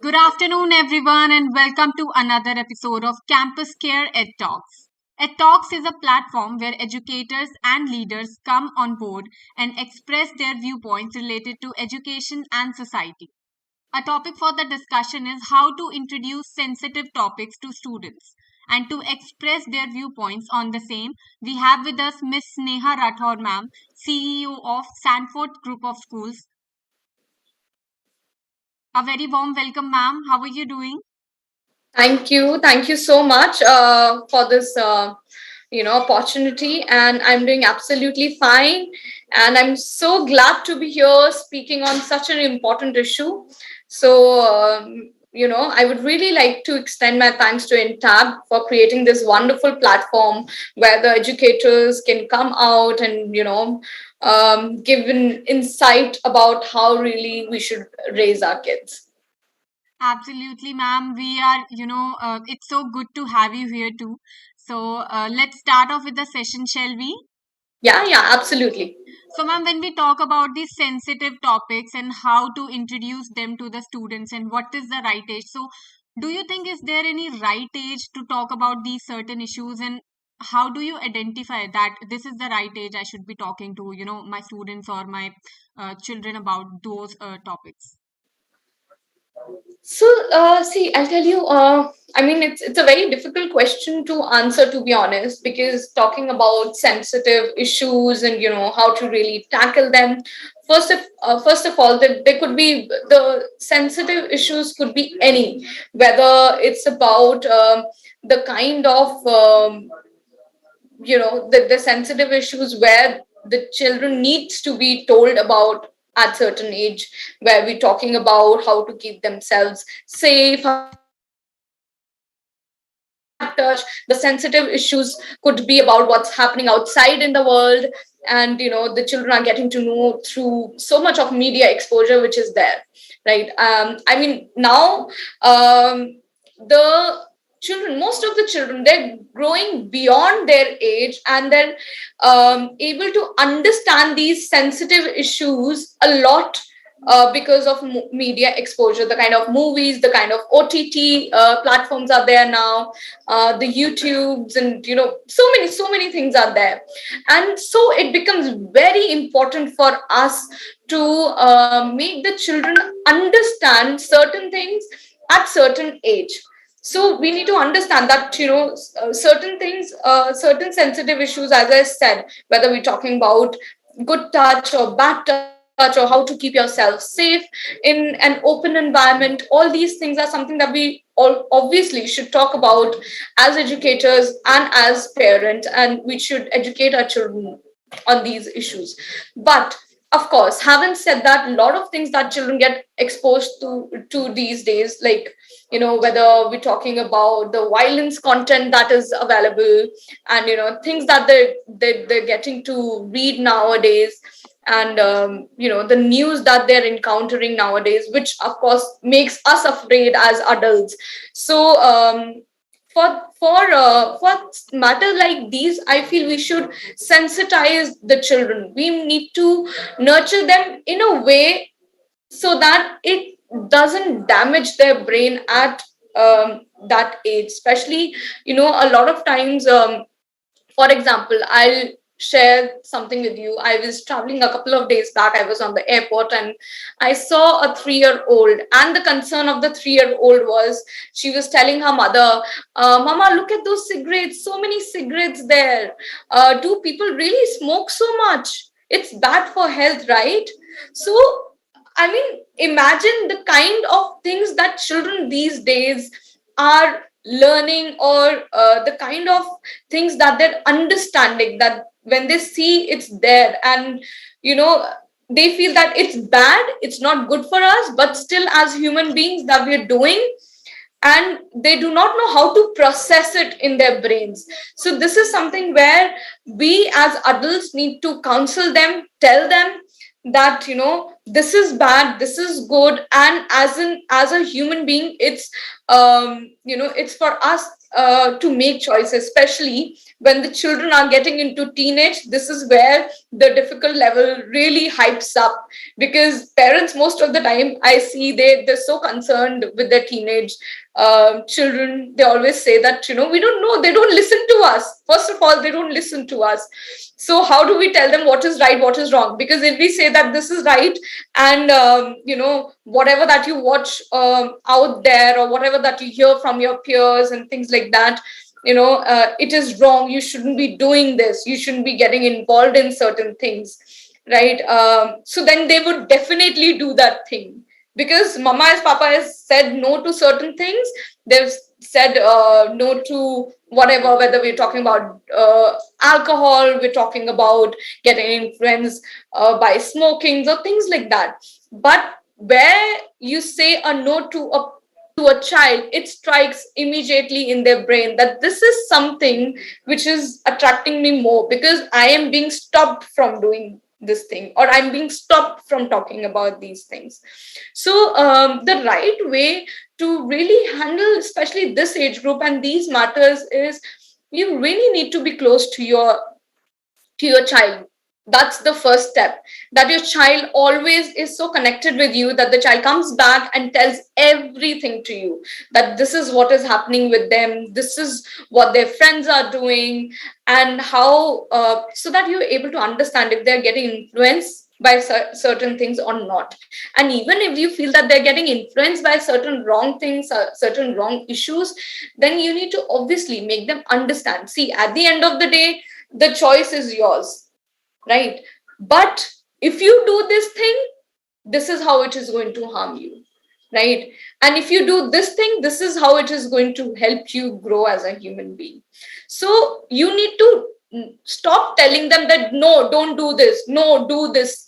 Good afternoon, everyone, and welcome to another episode of Campus Care Ed Talks. Ed Talks is a platform where educators and leaders come on board and express their viewpoints related to education and society. A topic for the discussion is how to introduce sensitive topics to students. And to express their viewpoints on the same, we have with us Miss Sneha Rathor, ma'am, CEO of Sanford Group of Schools. A very warm welcome, ma'am. How are you doing? Thank you. Thank you so much for this, opportunity. And I'm doing absolutely fine. And I'm so glad to be here speaking on such an important issue. So, I would really like to extend my thanks to INTAB for creating this wonderful platform where the educators can come out and, give an insight about how really we should raise our kids. Absolutely, ma'am. We are, it's so good to have you here too. So let's start off with the session, shall we? Yeah, yeah, absolutely. So, ma'am, when we talk about these sensitive topics and how to introduce them to the students and what is the right age, so do you think is there any right age to talk about these certain issues, and how do you identify that this is the right age I should be talking to, my students or my children about those topics? So, see, I'll tell you. I mean, it's a very difficult question to answer, to be honest, because talking about sensitive issues and how to really tackle them. First of all, there could be the sensitive issues could be any, whether it's about the kind of the sensitive issues where the children needs to be told about at certain age, where we're talking about how to keep themselves safe, how to keep themselves bad touch. The sensitive issues could be about what's happening outside in the world, and the children are getting to know through so much of media exposure which is there, right? I mean, now the children, most of the children, they're growing beyond their age, and they're able to understand these sensitive issues a lot because of media exposure, the kind of movies, the kind of OTT platforms are there now, the YouTubes, and so many things are there. And so it becomes very important for us to make the children understand certain things at certain age. So we need to understand that certain things, certain sensitive issues, as I said, whether we're talking about good touch or bad touch, or how to keep yourself safe in an open environment, all these things are something that we all obviously should talk about as educators and as parents, and we should educate our children on these issues. But of course, having said that, a lot of things that children get exposed to these days, like whether we're talking about the violence content that is available, and things that they're getting to read nowadays, and the news that they're encountering nowadays, which of course makes us afraid as adults. So for matters like these, I feel we should sensitize the children. We need to nurture them in a way so that it doesn't damage their brain at that age, especially a lot of times. For example, I'll share something with you. I was traveling a couple of days back. I was on the airport, and I saw a 3-year-old. And the concern of the 3-year-old was, she was telling her mother, Mama, look at those cigarettes, so many cigarettes there. Do people really smoke so much? It's bad for health, right? So, I mean, imagine the kind of things that children these days are learning, or the kind of things that they're understanding, that when they see it's there, and you know they feel that it's bad, it's not good for us, but still as human beings that we're doing, and they do not know how to process it in their brains. So this is something where we as adults need to counsel them, tell them that this is bad, this is good, and as a human being, it's it's for us to make choices, especially when the children are getting into teenage. This is where the difficult level really hypes up, because parents, most of the time I see, they're so concerned with their teenage children. They always say that, we don't know, they don't listen to us. First of all, they don't listen to us. So how do we tell them what is right, what is wrong? Because if we say that this is right, and whatever that you watch out there, or whatever that you hear from your peers and things like that, it is wrong, you shouldn't be doing this, you shouldn't be getting involved in certain things, right? So then they would definitely do that thing, because mama as papa has said no to certain things. They've said no to whatever, whether we're talking about alcohol, we're talking about getting influenced by smoking or things like that. But where you say a no to a child, it strikes immediately in their brain that this is something which is attracting me more, because I am being stopped from doing this thing, or I'm being stopped from talking about these things. So the right way to really handle especially this age group and these matters is, you really need to be close to your child. That's the first step, that your child always is so connected with you that the child comes back and tells everything to you, that this is what is happening with them, this is what their friends are doing, and how so that you're able to understand if they're getting influenced by certain things or not. And even if you feel that they're getting influenced by certain wrong things, certain wrong issues, then you need to obviously make them understand, see, at the end of the day, the choice is yours, right? But if you do this thing, this is how it is going to harm you, right? And if you do this thing, this is how it is going to help you grow as a human being. So you need to stop telling them that no, don't do this, no, do this.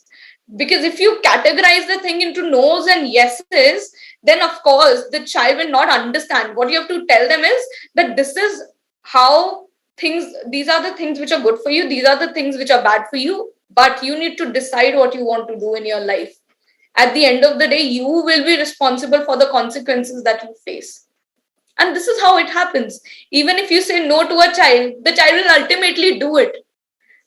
Because if you categorize the thing into no's and yeses, then of course the child will not understand. What you have to tell them is that this is how things, these are the things which are good for you, these are the things which are bad for you, but you need to decide what you want to do in your life. At the end of the day, you will be responsible for the consequences that you face. And this is how it happens. Even if you say no to a child, the child will ultimately do it,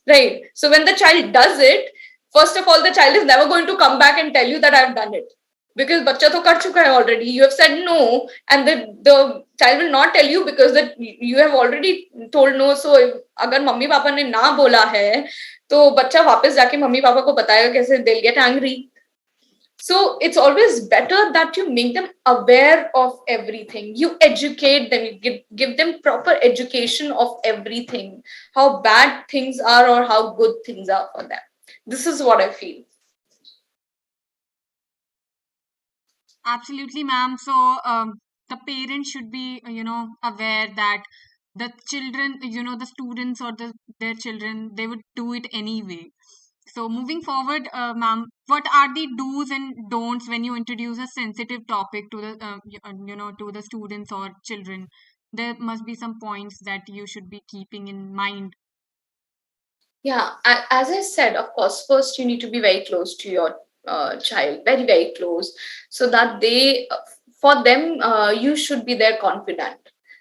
right? So when the child does it, first of all, the child is never going to come back and tell you that I've done it, because bachcha to kar chuka hai already. You have said no, and the child will not tell you, because that you have already told no. So agar mummy papa ne na bola hai, to bachcha वापस जाके mummy papa को बताएगा कैसे, they'll get angry. So it's always better that you make them aware of everything. You educate them, you give them proper education of everything, how bad things are or how good things are for them. This is what I feel. Absolutely, ma'am. So the parents should be, aware that the children, the students or their children, they would do it anyway. So moving forward, ma'am, what are the do's and don'ts when you introduce a sensitive topic to the, to the students or children? There must be some points that you should be keeping in mind. Yeah, as I said, of course, first you need to be very close to your child, very, very close, so that for them, you should be their confidant,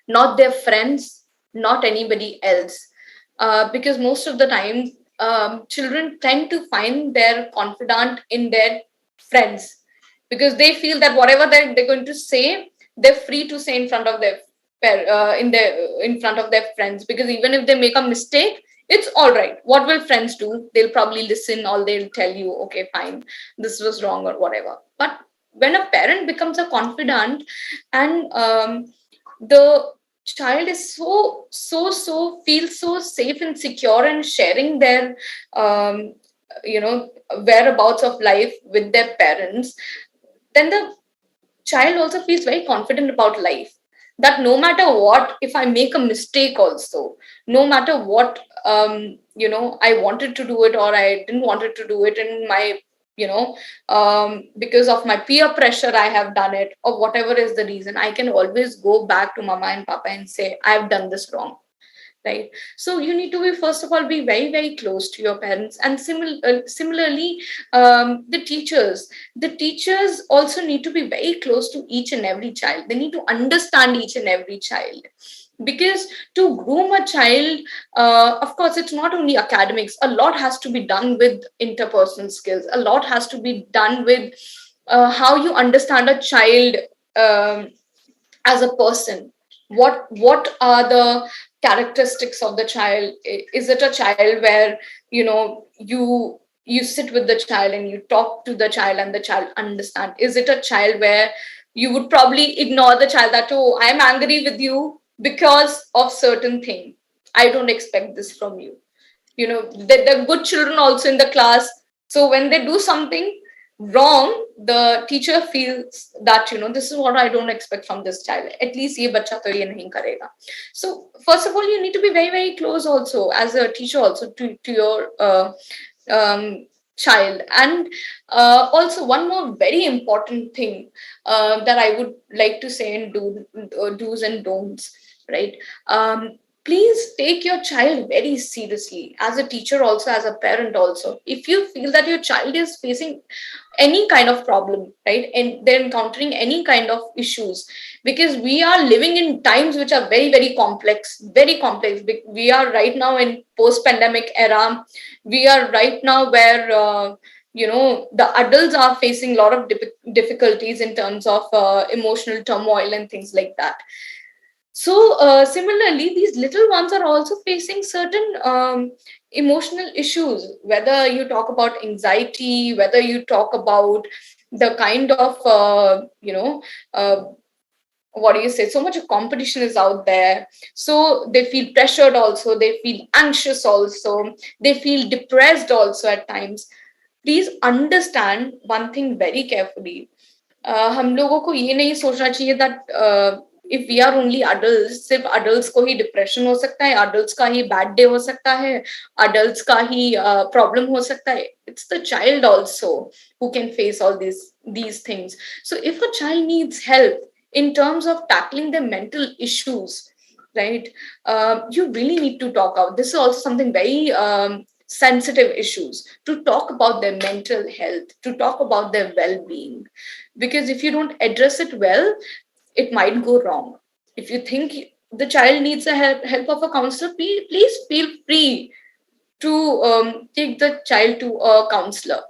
not their friends, not anybody else. Because most of the time, children tend to find their confidant in their friends, because they feel that whatever they're going to say, they're free to say in front of their in front of their friends, because even if they make a mistake, it's all right. What will friends do? They'll probably listen, or they'll tell you, okay, fine, this was wrong or whatever. But when a parent becomes a confidant, and the child is so feels so safe and secure and sharing their whereabouts of life with their parents, then the child also feels very confident about life, that no matter what, if I make a mistake also, no matter what, I wanted to do it or I didn't wanted to do it, in my because of my peer pressure I have done it, or whatever is the reason, I can always go back to mama and papa and say I've done this wrong, right? So you need to be, first of all, be very, very close to your parents. And similarly, the teachers also need to be very close to each and every child. They need to understand each and every child, Because to groom a child, of course, it's not only academics. A lot has to be done with interpersonal skills. A lot has to be done with how you understand a child um, as a person. What are the characteristics of the child? Is it a child where you sit with the child and you talk to the child and the child understand? Is it a child where you would probably ignore the child, that, oh, I'm angry with you because of certain thing, I don't expect this from you. They're good children also in the class. So when they do something wrong, the teacher feels that, this is what I don't expect from this child. At least ye bacha to ye nahi karega. So first of all, you need to be very, very close also as a teacher also to your um, child. And also one more very important thing that I would like to say in do's and don'ts, right? Please take your child very seriously, as a teacher also, as a parent also. If you feel that your child is facing any kind of problem, right, and they're encountering any kind of issues, because we are living in times which are very, very complex, very complex. We are right now in post pandemic era. We are right now where the adults are facing a lot of difficulties in terms of emotional turmoil and things like that. So similarly, these little ones are also facing certain emotional issues, whether you talk about anxiety, whether you talk about the kind of what do you say, so much of competition is out there. So they feel pressured also, they feel anxious also, they feel depressed also at times. Please understand one thing very carefully. हम लोगों को ये नहीं सोचना चाहिए that if we are only adults, सिर्फ adults को ही depression हो सकता है, adults का ही bad day हो सकता है, adults का ही problem हो सकता है. It's the child also who can face all these things. So if a child needs help in terms of tackling their mental issues, right, you really need to talk out. This is also something very sensitive issues, to talk about their mental health, to talk about their well-being. Because if you don't address it well, it might go wrong. If you think the child needs the help of a counselor, please feel free to take the child to a counselor,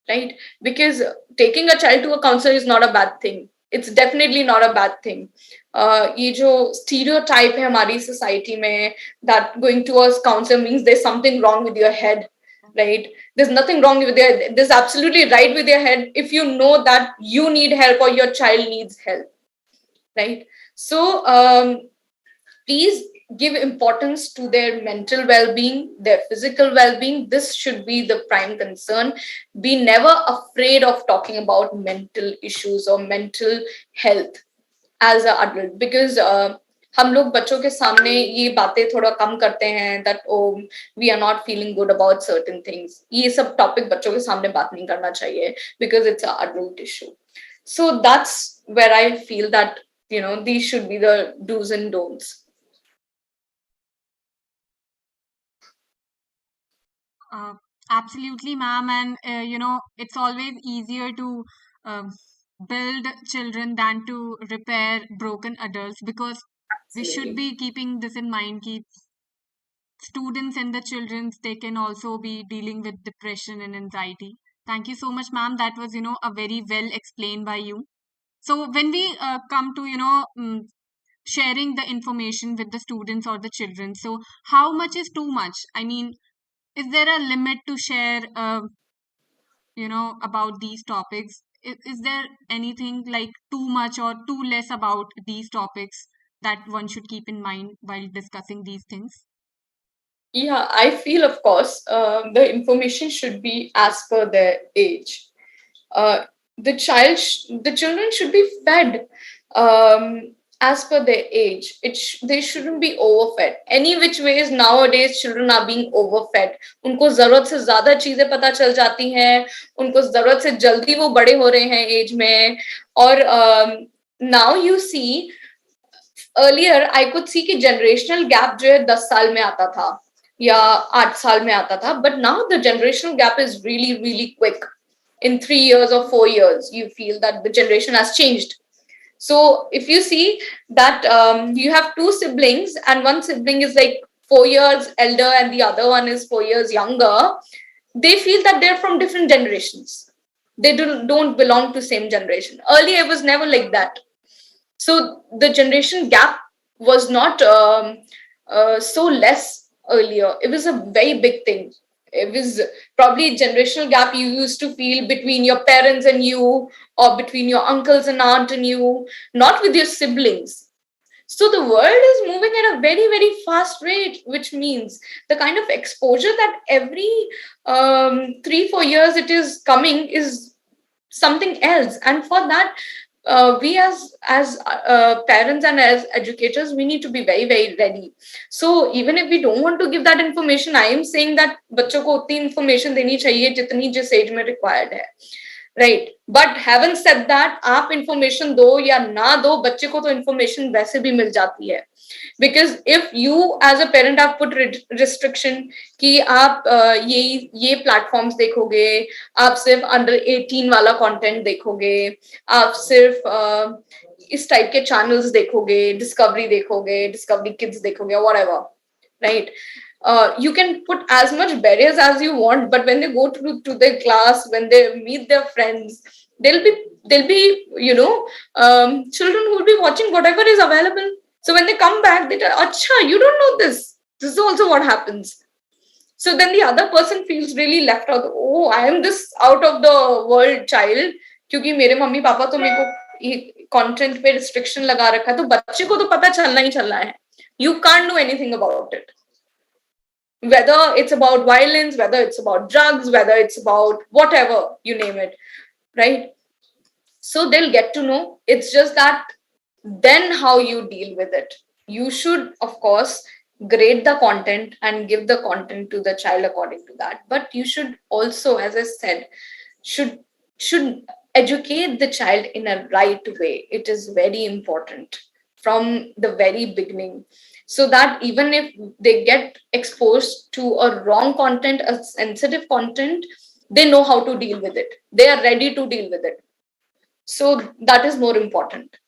right? Because taking a child to a counselor is not a bad thing. It's definitely not a bad thing. ये जो stereotype है हमारी society में, that going to a counselor means there's something wrong with your head, right? There's nothing wrong with your head. There's absolutely right with your head if you know that you need help or your child needs help, right? So please give importance to their mental well-being, their physical well-being. This should be the prime concern. Be never afraid of talking about mental issues or mental health as an adult, because हम लोग बच्चों के सामने ये बातें थोड़ा कम करते हैं, that oh, we are not feeling good about certain things. ये सब टॉपिक बच्चों के सामने बात नहीं करना चाहिए, because it's an adult issue. So that's where I feel that these should be the do's and don'ts. Absolutely, ma'am. And it's always easier to um build children than to repair broken adults, because we should Absolutely. be keeping this in mind. Keep students and the children, they can also be dealing with depression and anxiety. Thank you so much, ma'am. That was a very well explained by you. So when we come to sharing the information with the students or the children, so how much is too much? I mean, is there a limit to share about these topics? Is there anything like too much or too less about these topics that one should keep in mind while discussing these things? Yeah, I feel, of course, the information should be as per their age. Uh, the children should be fed as per their age. They shouldn't be overfed. Any which ways nowadays children are being overfed. उनको जरूरत से ज्यादा चीजें पता चल जाती हैं. उनको जरूरत से जल्दी वो बड़े हो रहे हैं एज में. और now you see, earlier I could see कि generational gap जो है 10 साल में आता था या 8 साल में आता था, but now the generational gap is really, really quick. In 3 years or 4 years, you feel that the generation has changed. So if you see that you have two siblings and one sibling is like 4 years elder and the other one is 4 years younger, they feel that they're from different generations. They don't belong to same generation. Earlier it was never like that. So the generation gap was not so less earlier. It was a very big thing. It was probably a generational gap you used to feel between your parents and you, or between your uncles and aunt and you, not with your siblings. So the world is moving at a very, very fast rate, which means the kind of exposure that every 3-4 years it is coming is something else. And for that, we as parents and as educators, we need to be very, very ready. So even if we don't want to give that information, I am saying that बच्चों को उतनी information देनी चाहिए जितनी जिस age में required है. Right, but haven't said that आप इंफॉर्मेशन दो या ना दो, बच्चे को तो इंफॉर्मेशन वैसे भी मिल जाती है. Because if you as a parent आप पुट रिस्ट्रिक्शन कि आप ये प्लेटफॉर्म्स देखोगे, आप सिर्फ अंडर 18 वाला कंटेंट देखोगे, आप सिर्फ इस टाइप के चैनल्स देखोगे, डिस्कवरी किड्स देखोगे, whatever, right. You can put as much barriers as you want, but when they go to their class, when they meet their friends, they'll be children who will be watching whatever is available. So when they come back, they tell, "Acha, you don't know this. This is also what happens." So then the other person feels really left out. Oh, I am this out of the world child क्योंकि मेरे mummy papa तो मेरे को content पे restriction लगा रखा है, तो बच्चे को तो पता चलना ही चलना है. You can't do anything about it. Whether it's about violence, whether it's about drugs, whether it's about whatever, you name it, right? So they'll get to know. It's just that then how you deal with it. You should, of course, grade the content and give the content to the child according to that. But you should also, as I said, should educate the child in a right way. It is very important from the very beginning, so that even if they get exposed to a wrong content, a sensitive content, they know how to deal with it. They are ready to deal with it. So that is more important.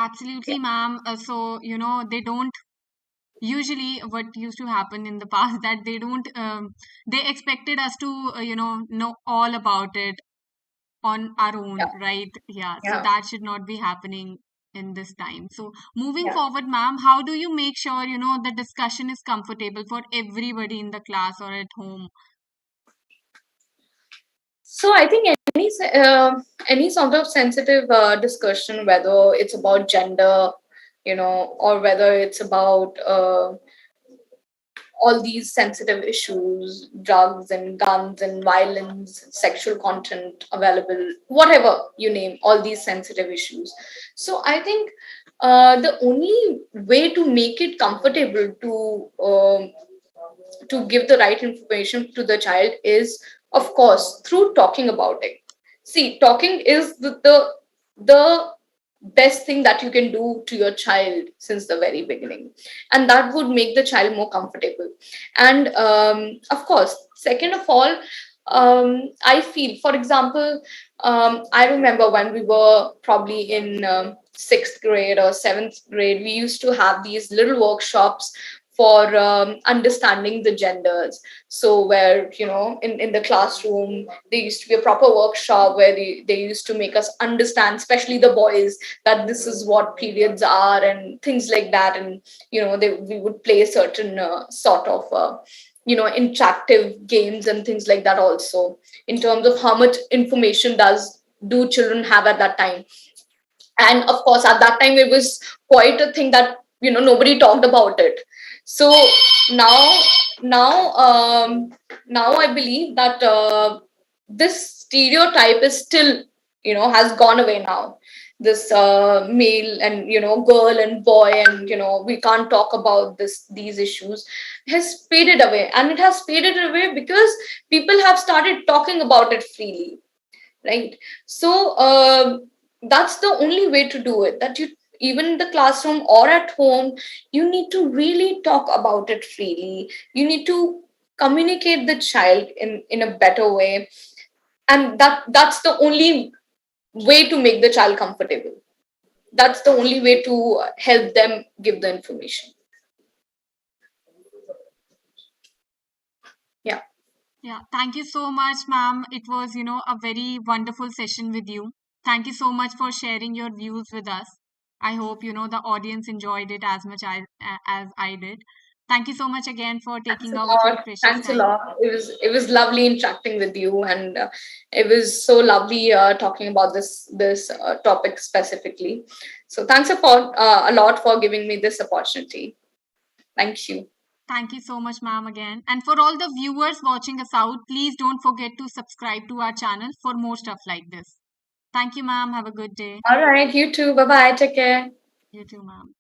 Absolutely, ma'am. So, they don't usually, what used to happen in the past, that they don't they expected us to know all about it on our own, Yeah. right? Yeah, so Yeah. that should not be happening in this time. So moving Yeah. forward, ma'am, how do you make sure the discussion is comfortable for everybody in the class or at home? So I think any sort of sensitive discussion, whether it's about gender, or whether it's about all these sensitive issues, drugs and guns and violence, sexual content available, whatever you name, all these sensitive issues. So I think the only way to make it comfortable to give the right information to the child is, of course, through talking about it. See, talking is the best thing that you can do to your child since the very beginning, and that would make the child more comfortable. And of course, second of all, I feel, for example, I remember when we were probably in sixth grade or seventh grade, we used to have these little workshops for understanding the genders. So where, in the classroom, there used to be a proper workshop where they used to make us understand, especially the boys, that this is what periods are and things like that. And, we would play certain sort of, interactive games and things like that also, in terms of how much information do children have at that time. And of course, at that time, it was quite a thing that, nobody talked about it. So now now I believe that this stereotype is still, has gone away now. This male and, girl and boy, and, we can't talk about these issues, has faded away. And it has faded away because people have started talking about it freely, right? So that's the only way to do it, that you, even in the classroom or at home, you need to really talk about it freely. You need to communicate the child in a better way. And that's the only way to make the child comfortable. That's the only way to help them give the information. Yeah. Yeah, thank you so much, ma'am. It was, a very wonderful session with you. Thank you so much for sharing your views with us. I hope, the audience enjoyed it as much as I did. Thank you so much again for Thanks taking a out your lot. precious Thanks a time. lot. It was lovely interacting with you, and it was so lovely talking about this topic specifically. So thanks a lot for giving me this opportunity. Thank you. Thank you so much, ma'am, again. And for all the viewers watching us out, please don't forget to subscribe to our channel for more stuff like this. Thank you, ma'am. Have a good day. All right, you too. Bye bye. Take care. You too, ma'am.